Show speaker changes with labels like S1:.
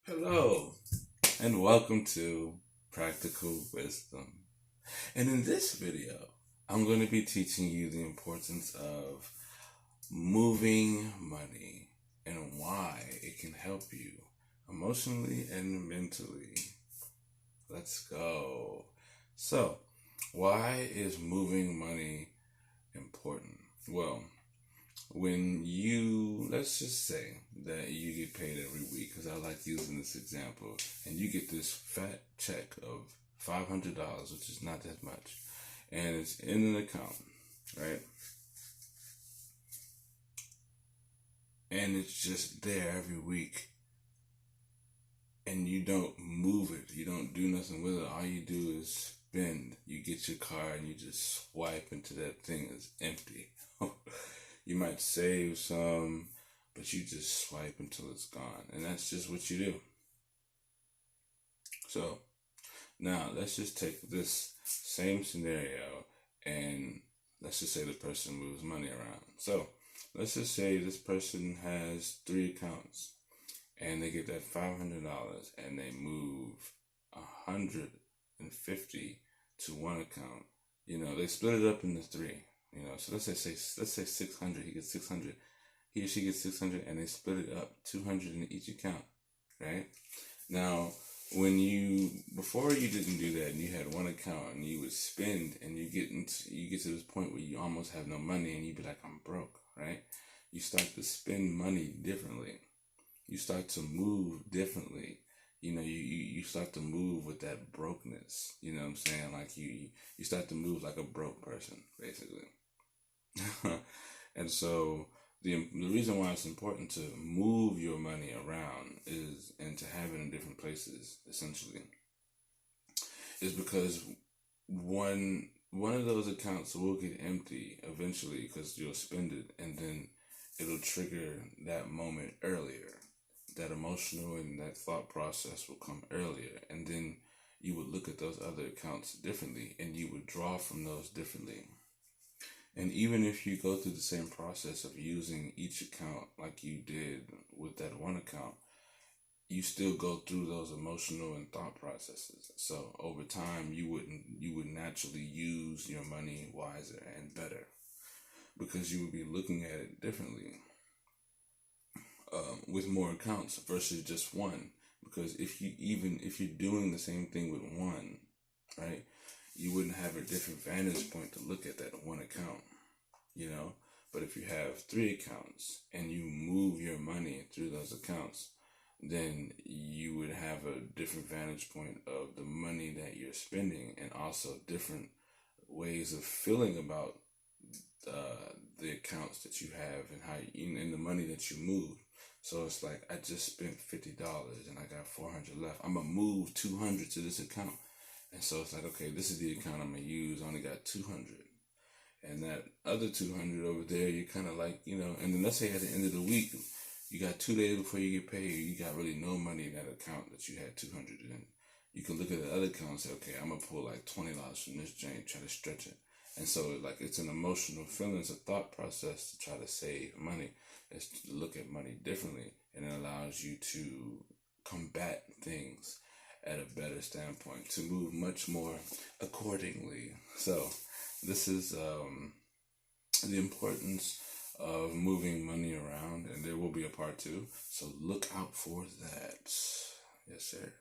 S1: Hello, and welcome to Practical Wisdom. And in this video, I'm going to be teaching you the importance of moving money and why it can help you emotionally and mentally. Let's go. So, why is moving money important? Well, let's just say that you get paid every week, because I like using this example, and you get this fat check of $500, which is not that much, and it's in an account, right? And it's just there every week, and you don't move it, you don't do nothing with it. All you do is spend. You get your card and you just swipe into that thing that's empty. You might save some, but you just swipe until it's gone. And that's just what you do. So now let's just take this same scenario and let's just say the person moves money around. So let's just say this person has 3 accounts and they get that $500 and they move 150 to one account. They split it up into 3. So let's say 600. He gets 600. He or she gets 600, and they split it up 200 in each account, right? Now, before you didn't do that, and you had one account, and you would spend, and you get to this point where you almost have no money, and you'd be like, I'm broke, right? You start to spend money differently. You start to move differently. You start to move with that brokenness. You know what I'm saying? Like you start to move like a broke person, basically. And so the reason why it's important to move your money around and to have it in different places, essentially, is because one of those accounts will get empty eventually because you'll spend it, and then it'll trigger that moment earlier. That emotional and that thought process will come earlier, and then you would look at those other accounts differently, and you would draw from those differently. And even if you go through the same process of using each account like you did with that one account, you still go through those emotional and thought processes. So over time, you would naturally use your money wiser and better because you would be looking at it differently with more accounts versus just one. Because if you're doing the same thing with one, right, you wouldn't have a different vantage point to look at that one account, But if you have 3 accounts and you move your money through those accounts, then you would have a different vantage point of the money that you're spending, and also different ways of feeling about the accounts that you have and and the money that you move. So it's like, I just spent $50 and I got 400 left. I'm gonna move 200 to this account. And so it's like, okay, this is the account I'm gonna use. I only got 200. And that other 200 over there, you're kind of like, and then let's say at the end of the week, you got 2 days before you get paid, you got really no money in that account that you had 200 in. You can look at the other account and say, okay, I'm gonna pull like $20 from this joint, try to stretch it. And so like it's an emotional feeling, it's a thought process to try to save money. It's to look at money differently, and it allows you to combat things at a better standpoint, to move much more accordingly. So this is the importance of moving money around, and there will be a part 2. So look out for that. Yes, sir.